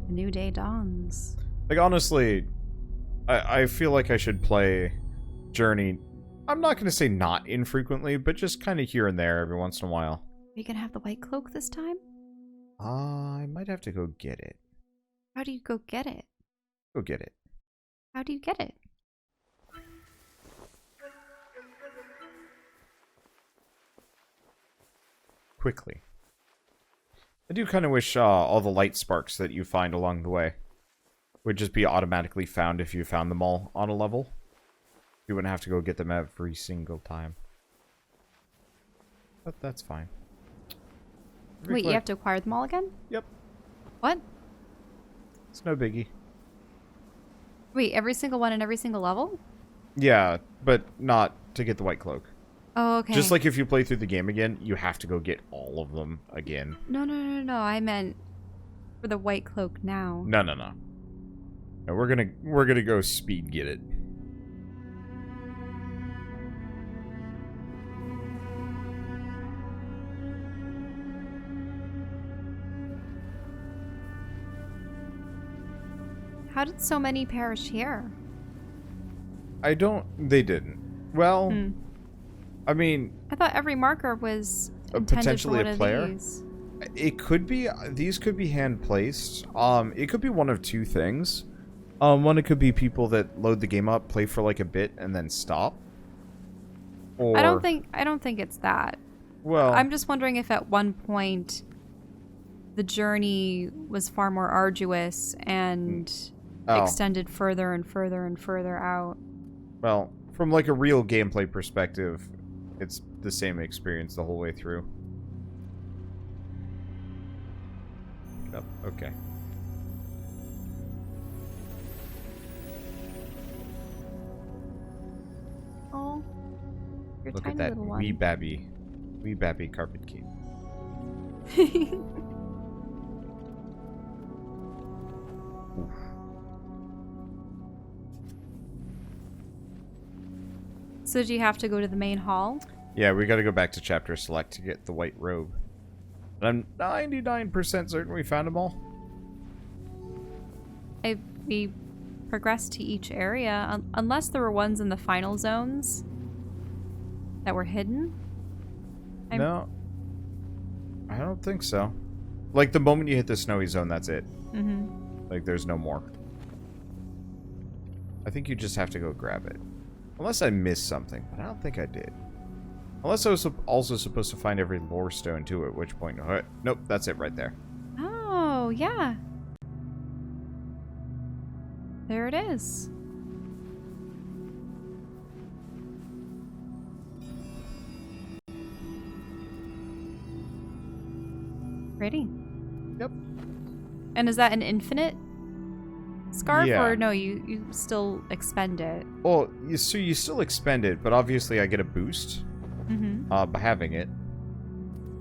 A new day dawns. Like, honestly, I feel like I should play Journey. I'm not going to say not infrequently, but just kind of here and there every once in a while. Are you gonna have the white cloak this time? I might have to go get it. How do you go get it? Go get it. How do you get it? Quickly. I do kind of wish all the light sparks that you find along the way would just be automatically found if you found them all on a level. You wouldn't have to go get them every single time. But that's fine. Wait, you have to acquire them all again? Yep. What? It's no biggie. Wait, every single one in every single level? Yeah, but not to get the white cloak. Oh, okay. Just like if you play through the game again, you have to go get all of them again. No. I meant for the white cloak now. No. No, we're gonna go speed get it. How did so many perish here? They didn't. Well, I mean... I thought every marker was intended potentially for one a player? of these. It could be... These could be hand-placed. It could be one of two things. One, it could be people that load the game up, play for like a bit, and then stop. Or... I don't think it's that. Well... I'm just wondering if at one point the journey was far more arduous and extended further and further and further out. Well, from like a real gameplay perspective, it's the same experience the whole way through. Yep, okay. Oh, your Look tiny at that little one. wee babby carpet cape. Oof. So do you have to go to the main hall? Yeah, we gotta go back to chapter select to get the white robe. But I'm 99% certain we found them all. We progressed to each area, unless there were ones in the final zones that were hidden. No. I don't think so. Like, the moment you hit the snowy zone, that's it. Mm-hmm. Like, there's no more. I think you just have to go grab it. Unless I missed something, but I don't think I did. Unless I was also supposed to find every lore stone too, at which point... Nope, that's it right there. Oh, yeah. There it is. Pretty. Yep. And is that an infinite scarf? Yeah. Or no, you still expend it? Well, so you still expend it, but obviously I get a boost by having it.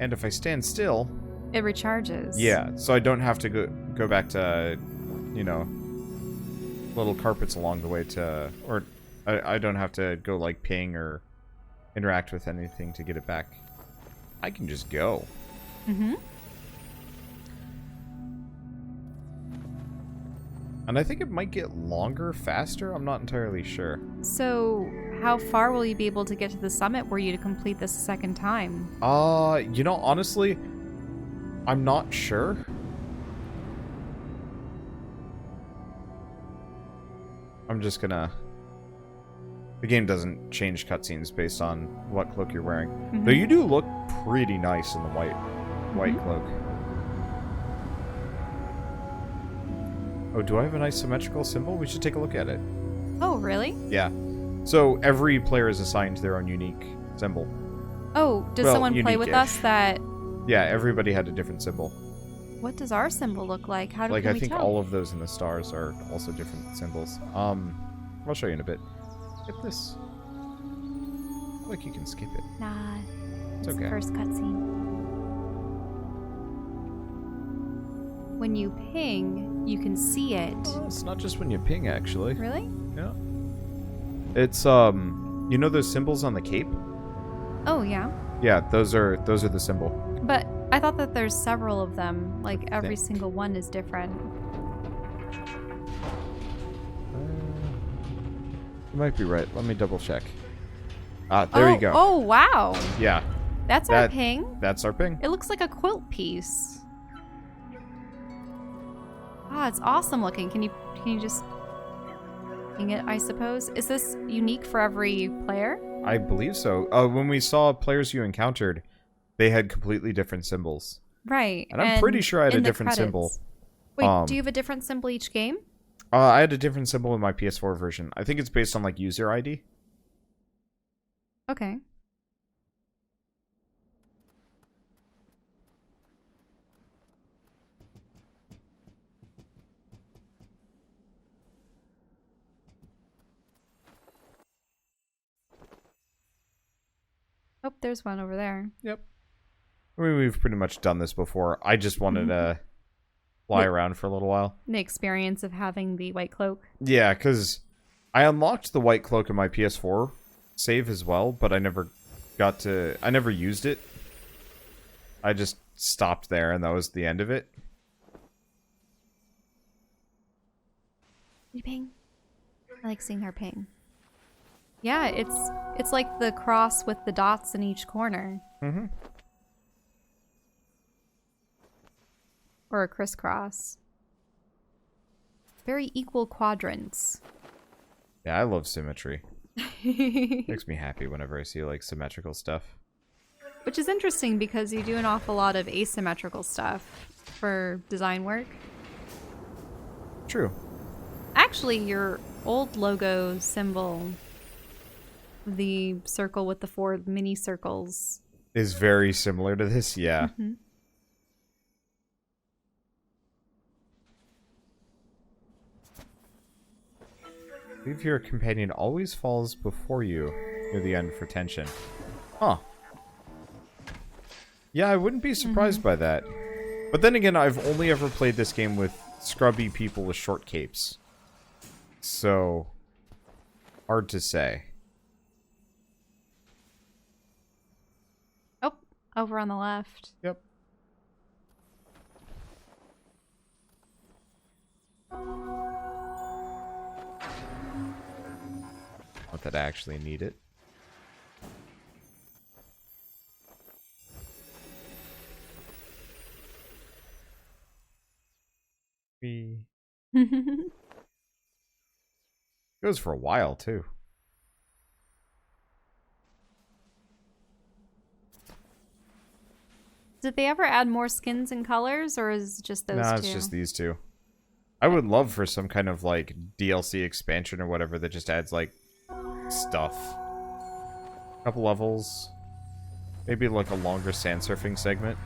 And if I stand still... It recharges. Yeah, so I don't have to go back to, you know, little carpets along the way to... Or I don't have to go, like, ping or interact with anything to get it back. I can just go. Mm-hmm. And I think it might get longer, faster. I'm not entirely sure. So, how far will you be able to get to the summit were you to complete this a second time? You know, honestly, I'm not sure. I'm just gonna... The game doesn't change cutscenes based on what cloak you're wearing. Mm-hmm. Though you do look pretty nice in the white cloak. Oh, do I have a nice symmetrical symbol? We should take a look at it. Oh, really? Yeah. So every player is assigned their own unique symbol. Oh, does Well, someone play with us unique-ish. that... Yeah, everybody had a different symbol. What does our symbol look like? How do Like, can I we think tell? all of those in the stars are also different symbols. I'll show you in a bit. Skip this. Like, you can skip it. Nah, It's it's okay. the first cutscene. When you ping, you can see it. Oh, it's not just when you ping, actually. Really? Yeah. It's, you know those symbols on the cape? Oh, yeah. Yeah, those are the symbol. But I thought that there's several of them. Like, every think. single one is different. You might be right. Let me double check. There you go. Oh, wow. Yeah. That's our ping. That's our ping. It looks like a quilt piece. Ah, it's awesome looking. Can you just ping it, I suppose? Is this unique for every player? I believe so. When we saw players you encountered, they had completely different symbols. Right. And I'm pretty sure I had a different symbol. Wait, do you have a different symbol each game? I had a different symbol in my PS4 version. I think it's based on like user ID. Okay. Oh, there's one over there. Yep. I mean, we've pretty much done this before. I just wanted to fly around for a little while. The experience of having the white cloak. Yeah, because I unlocked the white cloak in my PS4 save as well, but I never used it. I just stopped there, and that was the end of it. You ping? I like seeing her ping. Yeah, it's like the cross with the dots in each corner. Mm-hmm. Or a crisscross. Very equal quadrants. Yeah, I love symmetry. Makes me happy whenever I see like symmetrical stuff. Which is interesting because you do an awful lot of asymmetrical stuff for design work. True. Actually, your old logo symbol, the circle with the 4 mini circles, is very similar to this, yeah. Mm-hmm. Leave your companion always falls before you near the end for tension. Huh. Yeah, I wouldn't be surprised by that. But then again, I've only ever played this game with scrubby people with short capes. So, hard to say. Oh, over on the left. Yep. Not that I actually need it. Goes for a while, too. Did they ever add more skins and colors, or is it just those two? No, it's just these two. I would love for some kind of, like, DLC expansion or whatever that just adds, like, stuff. A couple levels. Maybe, like, a longer sand surfing segment.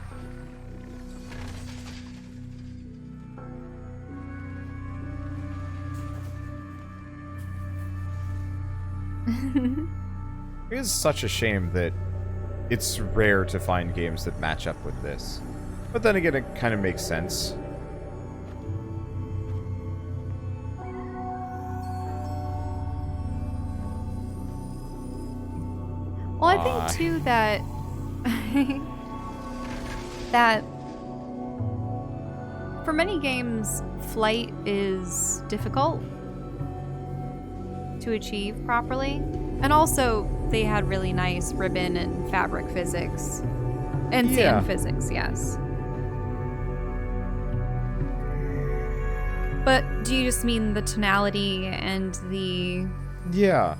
It is such a shame that it's rare to find games that match up with this. But then again, it kind of makes sense. Well, I think, too, that... that... for many games, flight is difficult to achieve properly. And also, they had really nice ribbon and fabric physics. And sand physics, yes. But do you just mean the tonality and the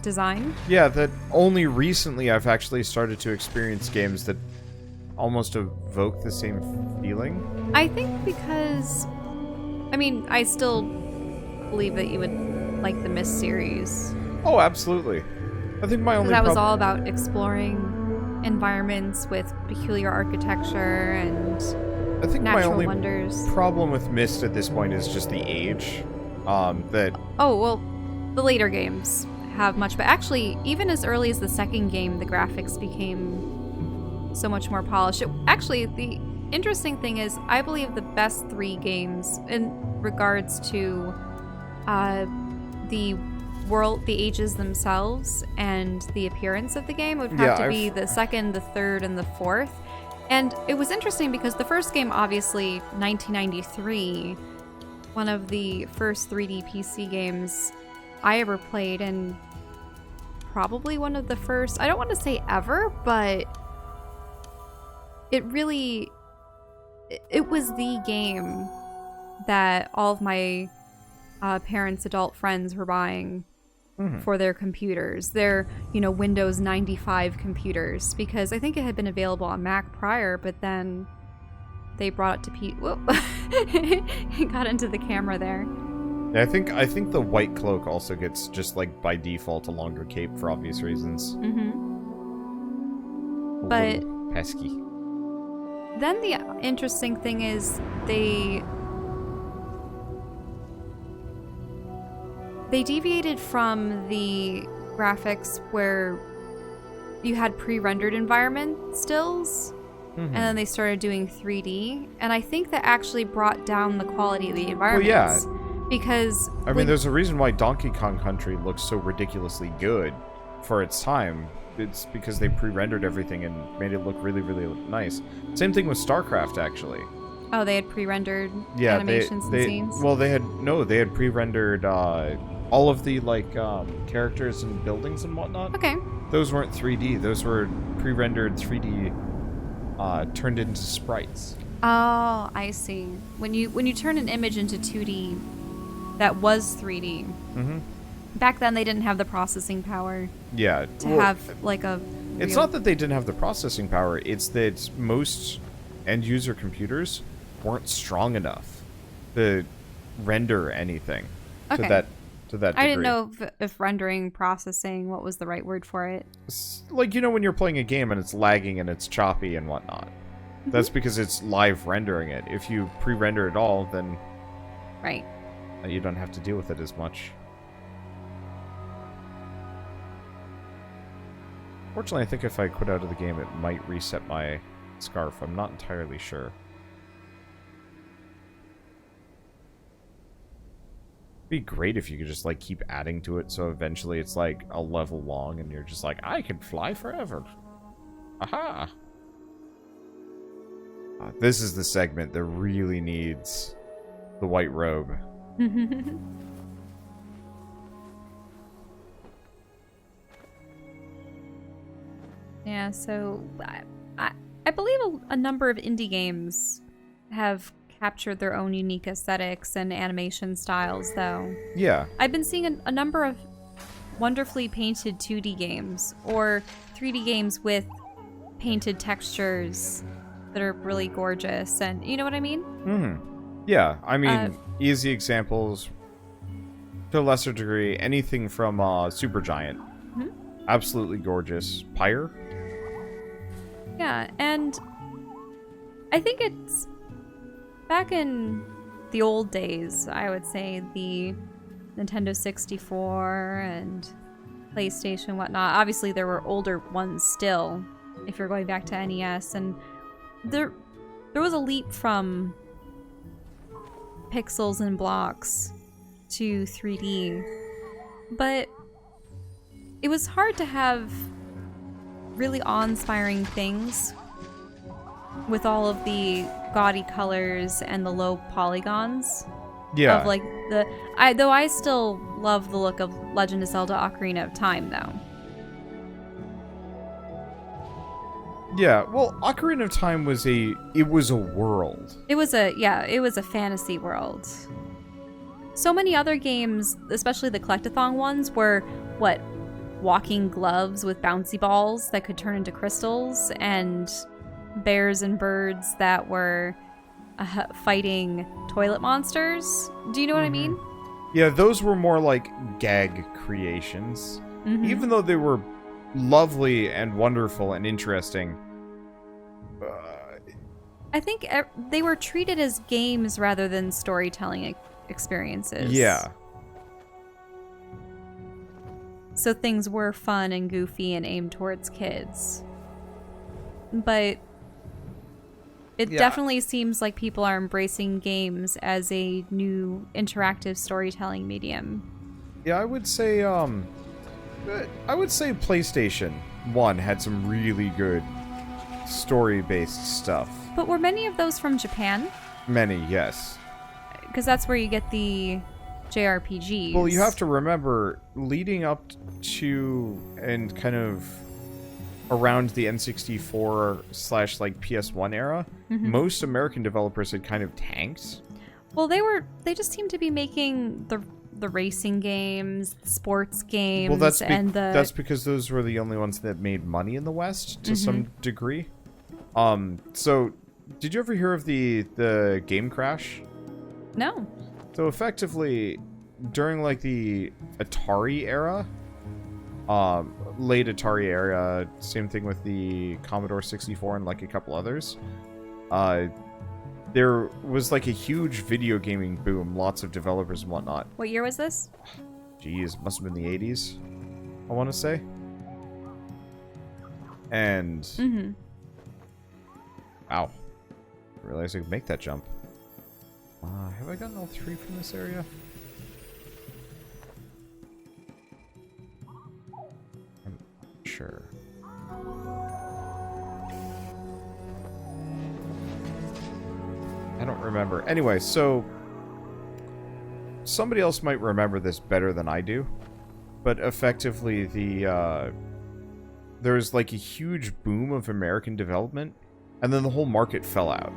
design? Yeah, that only recently I've actually started to experience games that almost evoke the same feeling. I think because... I mean, I still believe that you would like the Myst series. Oh, absolutely. I think my only that was all about exploring environments with peculiar architecture and I think natural my only wonders. Problem with Myst at this point is just the age. Oh, well, the later games have much, but actually, even as early as the second game, the graphics became so much more polished. Actually, the interesting thing is, I believe the best 3 games in regards to the world, the ages themselves, and the appearance of the game would have to be the second, the third, and the fourth. And it was interesting because the first game, obviously, 1993, one of the first 3D PC games I ever played, and probably one of the first, I don't want to say ever, but it was the game that all of my parents' adult friends were buying for their computers, their, Windows 95 computers, because I think it had been available on Mac prior, but then they brought it to Whoa. It got into the camera there. Yeah, I think the white cloak also gets, just like by default, a longer cape for obvious reasons. But pesky. Then the interesting thing is they deviated from the graphics where you had pre-rendered environment stills, and then they started doing 3D, and I think that actually brought down the quality of the environments. Well, yeah. Because I mean, there's a reason why Donkey Kong Country looks so ridiculously good for its time. It's because they pre-rendered everything and made it look really, really nice. Same thing with StarCraft, actually. Oh, they had pre-rendered animations and scenes? Well, they had pre-rendered all of the, characters and buildings and whatnot. Okay. Those weren't 3D. Those were pre-rendered 3D turned into sprites. Oh, I see. When you turn an image into 2D that was 3D, back then they didn't have the processing power. Yeah. To have like a. It's not that they didn't have the processing power. It's that most end-user computers weren't strong enough to render anything to that degree. I didn't know if rendering, processing, what was the right word for it. It's like, when you're playing a game and it's lagging and it's choppy and whatnot. That's because it's live rendering it. If you pre-render it all, then right, you don't have to deal with it as much. Fortunately, I think if I quit out of the game, it might reset my scarf. I'm not entirely sure. It'd be great if you could just, keep adding to it, so eventually it's, a level long, and you're just like, I can fly forever. Aha! This is the segment that really needs the white robe. Yeah, so I believe a number of indie games have captured their own unique aesthetics and animation styles, though. Yeah. I've been seeing a number of wonderfully painted 2D games or 3D games with painted textures that are really gorgeous, and you know what I mean? Yeah, I mean, easy examples, to a lesser degree, anything from Supergiant. Absolutely gorgeous. Pyre? Yeah, and I think it's back in the old days, I would say the Nintendo 64 and PlayStation and whatnot. Obviously, there were older ones still, if you're going back to NES, and there was a leap from pixels and blocks to 3D, but it was hard to have really awe-inspiring things with all of the gaudy colors and the low polygons. Yeah. Of though I still love the look of Legend of Zelda Ocarina of Time, though. Yeah, well, Ocarina of Time was a world. It was a fantasy world. So many other games, especially the collectathon ones, were walking gloves with bouncy balls that could turn into crystals, and bears and birds that were fighting toilet monsters. Do you know what I mean? Yeah, those were more like gag creations. Even though they were lovely and wonderful and interesting. I think they were treated as games rather than storytelling experiences. Yeah. So things were fun and goofy and aimed towards kids. But it definitely seems like people are embracing games as a new interactive storytelling medium. Yeah, I would say PlayStation 1 had some really good story-based stuff. But were many of those from Japan? Many, yes. Because that's where you get the JRPGs. Well, you have to remember, leading up to and kind of around the N64 / like PS1 era, most American developers had kind of tanked. Well, they just seemed to be making the racing games, the sports games, Well, that's and because those were the only ones that made money in the West to some degree. So did you ever hear of the game crash? No. So effectively, during like the Atari era, late Atari era, same thing with the Commodore 64 and like a couple others, there was like a huge video gaming boom, lots of developers and whatnot. What year was this? Geez, must have been the 80s, I want to say. And wow, I realized I could make that jump. Have I gotten all 3 from this area? I'm not sure. I don't remember. Anyway, so somebody else might remember this better than I do, but effectively there's like a huge boom of American development, and then the whole market fell out.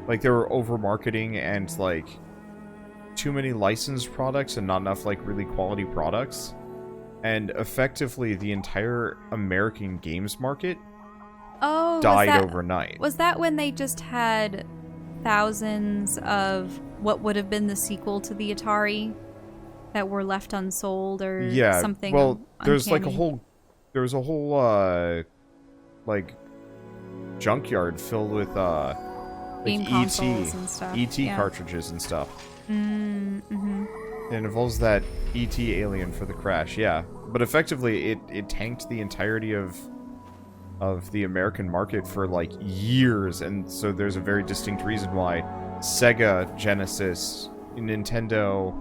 Like, they were over-marketing and, like, too many licensed products and not enough, like, really quality products. And effectively, the entire American games market died overnight. Was that when they just had thousands of what would have been the sequel to the Atari that were left unsold or something? Well, there's uncanny? like a whole like junkyard filled with like game consoles and stuff. ET cartridges and stuff. Mm-hmm. It involves that ET alien for the crash, yeah. But effectively, it tanked the entirety of the American market for like years, and so there's a very distinct reason why Sega, Genesis, Nintendo,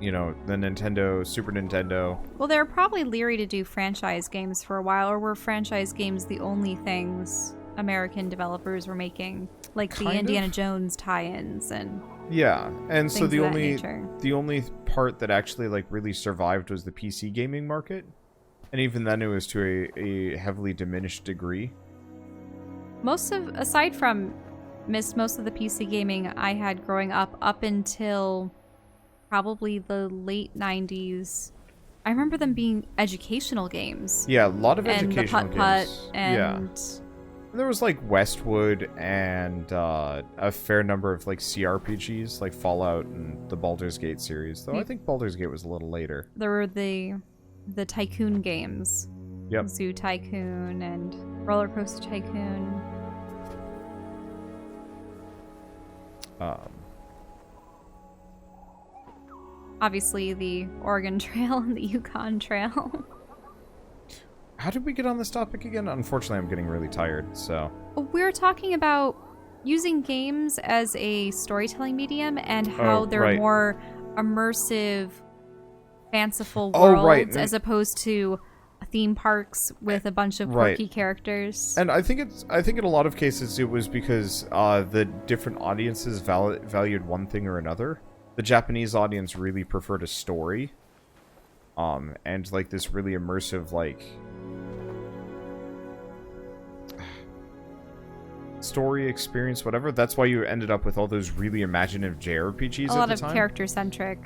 you know, the Nintendo, Super Nintendo. Well, they were probably leery to do franchise games for a while, or were franchise games the only things American developers were making? Like the Indiana Jones tie-ins and yeah, and so the only part that actually like really survived was the PC gaming market, and even then it was to a heavily diminished degree. Aside from most of the PC gaming I had growing up until probably the late 90s, I remember them being educational games. Yeah, a lot of educational games. And the Putt-Putt and... Yeah. There was like Westwood and a fair number of like CRPGs, like Fallout and the Baldur's Gate series. Though I think Baldur's Gate was a little later. There were the Tycoon games. Yep. Zoo Tycoon and Roller Coaster Tycoon. Obviously, the Oregon Trail and the Yukon Trail. How did we get on this topic again? Unfortunately, I'm getting really tired, so... We're talking about using games as a storytelling medium and how they're more immersive, fanciful worlds as opposed to theme parks with a bunch of quirky characters. And I think in a lot of cases it was because the different audiences valued one thing or another. The Japanese audience really preferred a story, and like this really immersive like story experience, whatever. That's why you ended up with all those really imaginative JRPGs. A lot of character-centric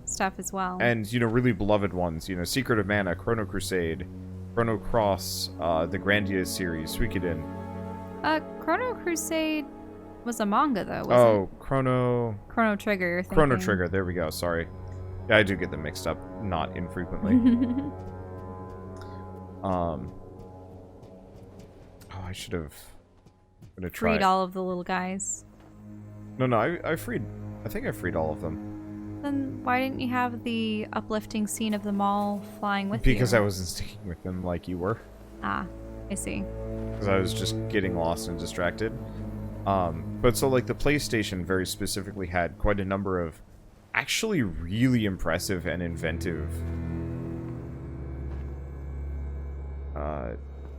stuff as well. And, you know, really beloved ones. You know, Secret of Mana, Chrono Crusade, Chrono Cross, the Grandia series, Suikoden. Chrono Crusade was a manga, though, wasn't it? Chrono Trigger, you're thinking. Chrono Trigger, there we go, sorry. Yeah, I do get them mixed up, not infrequently. I should have... Freed all of the little guys. No, I think I freed all of them. Then why didn't you have the uplifting scene of them all flying with you? Because I wasn't sticking with them like you were. Ah, I see. Because I was just getting lost and distracted. But so like the PlayStation very specifically had quite a number of actually really impressive and inventive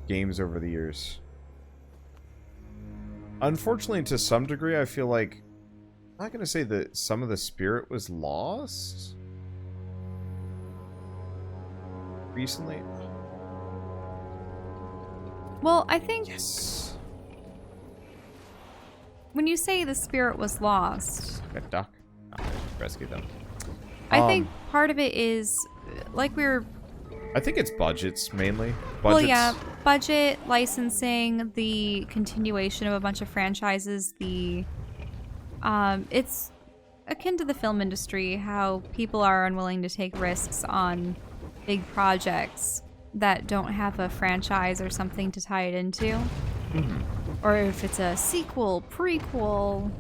games over the years. Unfortunately, to some degree, I feel like I'm not gonna say that some of the spirit was lost recently. Well, I think Yes. when you say the spirit was lost, Got duck. Oh, I should rescue them. I think part of it is like we were. I think it's budgets mainly. Budgets. Well, yeah, budget, licensing, the continuation of a bunch of franchises. It's akin to the film industry, how people are unwilling to take risks on big projects that don't have a franchise or something to tie it into. Or if it's a sequel, prequel,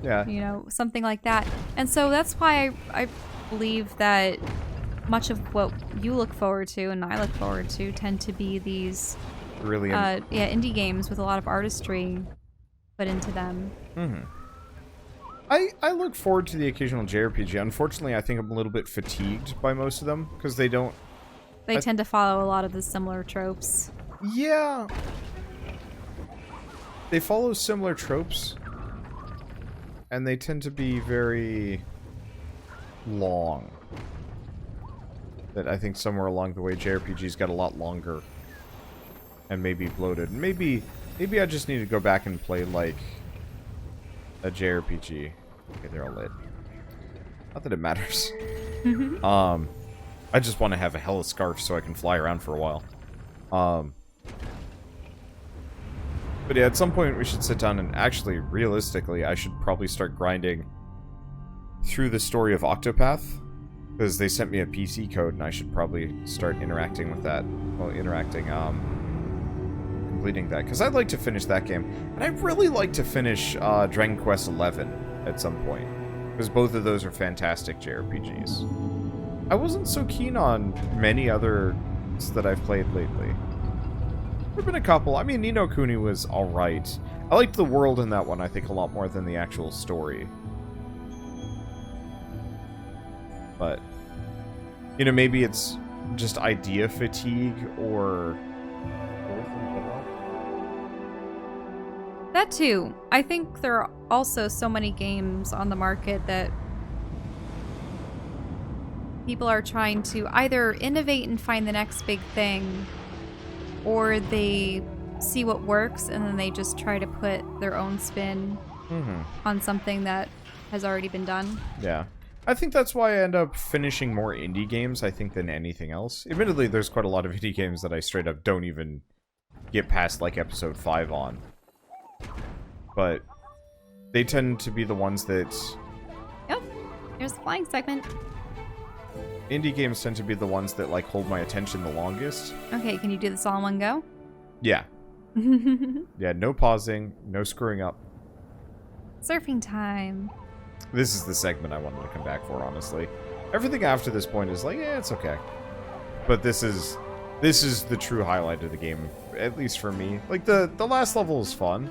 Yeah. you know, something like that. And so that's why I believe that much of what you look forward to and I look forward to tend to be these Really. indie games with a lot of artistry put into them. I look forward to the occasional JRPG. Unfortunately, I think I'm a little bit fatigued by most of them because they don't. They tend to follow a lot of the similar tropes. Yeah. They follow similar tropes, and they tend to be very long. That I think somewhere along the way, JRPGs got a lot longer and maybe bloated. Maybe I just need to go back and play like a JRPG. Okay, they're all lit. Not that it matters. I just want to have a hella scarf so I can fly around for a while. But yeah, at some point we should sit down and actually, realistically, I should probably start grinding through the story of Octopath. Because they sent me a PC code and I should probably start interacting with that. Well, completing that. Because I'd like to finish that game. And I'd really like to finish Dragon Quest XI at some point. Because both of those are fantastic JRPGs. I wasn't so keen on many others that I've played lately. There have been a couple. I mean, Ni no Kuni was alright. I liked the world in that one, I think, a lot more than the actual story. But, you know, maybe it's just idea fatigue or... That too. I think there are also so many games on the market that people are trying to either innovate and find the next big thing, or they see what works and then they just try to put their own spin on something that has already been done. Yeah. I think that's why I end up finishing more indie games, I think, than anything else. Admittedly, there's quite a lot of indie games that I straight up don't even get past, like, episode 5 on. But they tend to be the ones that... Yep. Here's the flying segment. Indie games tend to be the ones that, like, hold my attention the longest. Okay, can you do this all in one go? Yeah. Yeah, no pausing, no screwing up. Surfing time. This is the segment I wanted to come back for, honestly. Everything after this point is like, yeah, it's okay. But this is the true highlight of the game, at least for me. Like, the last level is fun.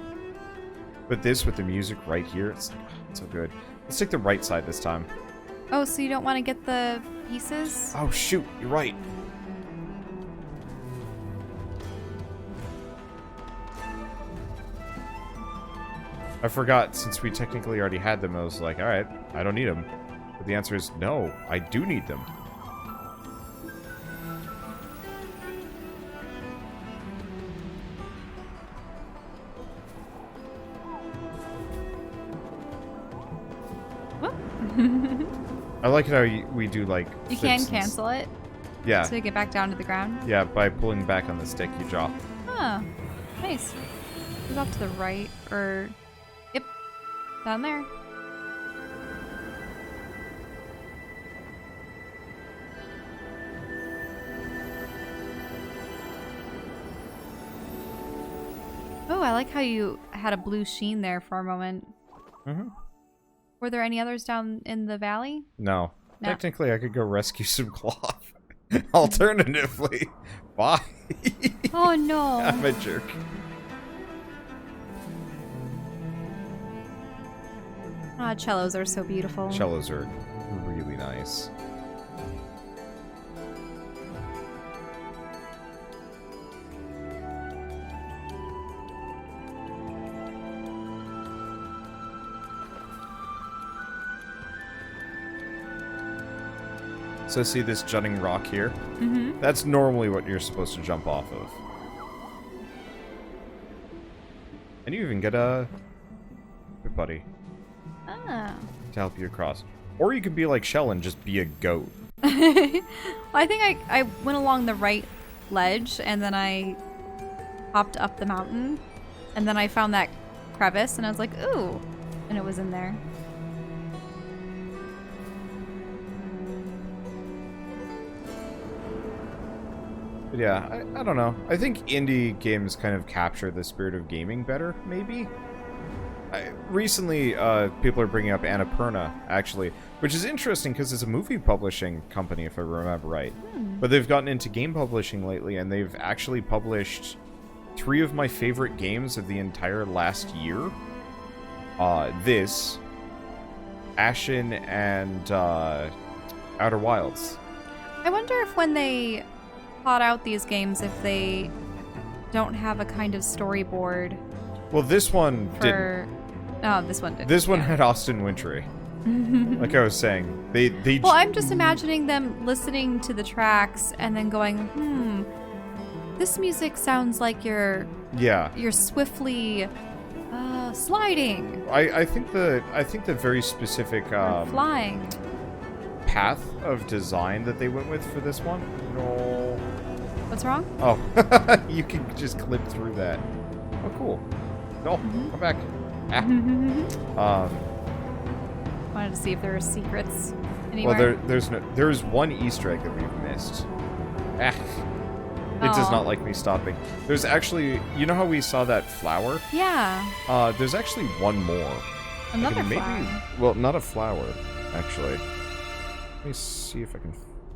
But this, with the music right here, it's like, oh, it's so good. Let's take the right side this time. Oh, so you don't want to get the pieces? Oh, shoot, you're right. I forgot, since we technically already had them, I was like, alright, I don't need them. But the answer is, no, I do need them. I like how we do, like... You can cancel it. Yeah. To get back down to the ground. Yeah, by pulling back on the stick, you drop. Oh, nice. Goes off to the right, or... Yep. Down there. Oh, I like how you had a blue sheen there for a moment. Were there any others down in the valley? No. Technically, I could go rescue some cloth. Alternatively. Bye. Oh, no. I'm a jerk. Ah, cellos are so beautiful. Cellos are really nice. So see this jutting rock here? Mm-hmm. That's normally what you're supposed to jump off of. And you even get a good buddy Ah. to help you across. Or you could be like Shell and just be a goat. Well, I think I went along the right ledge, and then I hopped up the mountain, and then I found that crevice, and I was like, ooh, and it was in there. But yeah, I don't know. I think indie games kind of capture the spirit of gaming better, maybe? Recently, people are bringing up Annapurna, actually, which is interesting because it's a movie publishing company, if I remember right. But they've gotten into game publishing lately, and they've actually published 3 of my favorite games of the entire last year. This, Ashen, and Outer Wilds. I wonder if when they plot out these games, if they don't have a kind of storyboard. Well, this one for... didn't. Oh, this one did. This one had Austin Wintry. Like I was saying, they. Well, I'm just imagining them listening to the tracks and then going, this music sounds like you're swiftly sliding. I think the very specific flying path of design that they went with for this one. No. What's wrong? Oh, you can just clip through that. Oh, cool. No, come back. Wanted to see if there were secrets anywhere. Well, there's one Easter egg that we've missed. It does not like me stopping. There's actually, you know how we saw that flower? Yeah. There's actually one more. Another flower. Well, not a flower, actually. Let me see if I can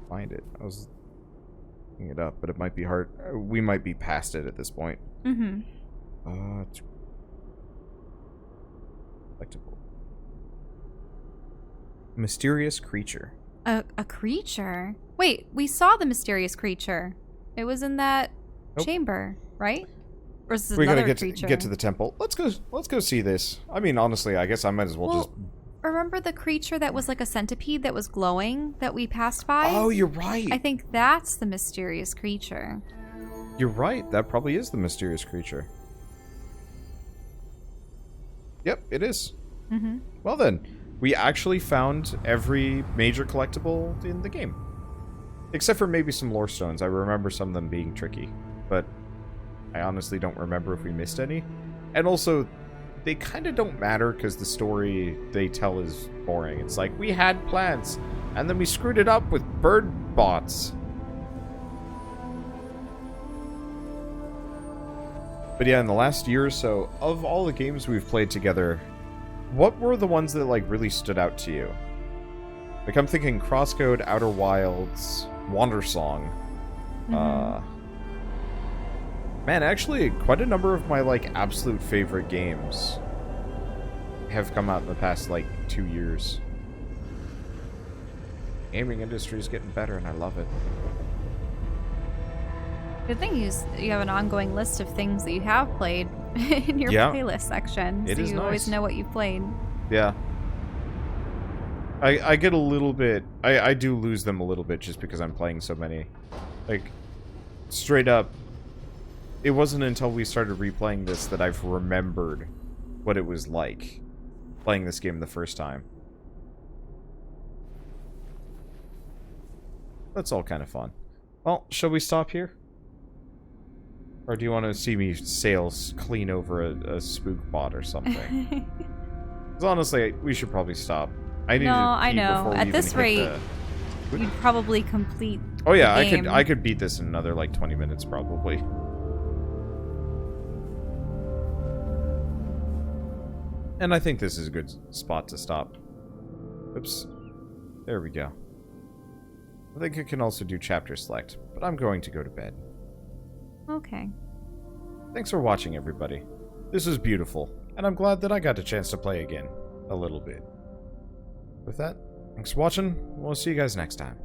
find it. I was looking it up, but it might be hard. We might be past it at this point. Collectible. Mysterious creature. A creature? Wait, we saw the mysterious creature. It was in that chamber, right? Or is this we another gotta creature? get to the temple. Let's go see this. I mean, honestly, I guess I might as well just... Remember the creature that was like a centipede that was glowing that we passed by? Oh, you're right. I think that's the mysterious creature. You're right. That probably is the mysterious creature. Yep, it is. Well then, we actually found every major collectible in the game. Except for maybe some lore stones. I remember some of them being tricky. But I honestly don't remember if we missed any. And also, they kind of don't matter because the story they tell is boring. It's like, we had plans, and then we screwed it up with bird bots. But yeah, in the last year or so, of all the games we've played together, what were the ones that like really stood out to you? Like, I'm thinking Crosscode, Outer Wilds, Wandersong. Man, actually, quite a number of my like absolute favorite games have come out in the past like 2 years. Gaming industry is getting better, and I love it. Good thing you have an ongoing list of things that you have played in your playlist section. It so is you nice. always know what you've played. Yeah. I get a little bit... I do lose them a little bit just because I'm playing so many. Like, straight up, it wasn't until we started replaying this that I've remembered what it was like playing this game the first time. That's all kind of fun. Well, shall we stop here? Or do you want to see me sail clean over a spook bot or something? Because honestly, we should probably stop. I need to pee I know. before we At even this hit rate, you'd probably complete. Oh yeah, the game. I could beat this in another like 20 minutes probably. And I think this is a good spot to stop. Oops. There we go. I think I can also do chapter select, but I'm going to go to bed. Okay. Thanks for watching, everybody. This was beautiful, and I'm glad that I got a chance to play again. A little bit. With that, thanks for watching. We'll see you guys next time.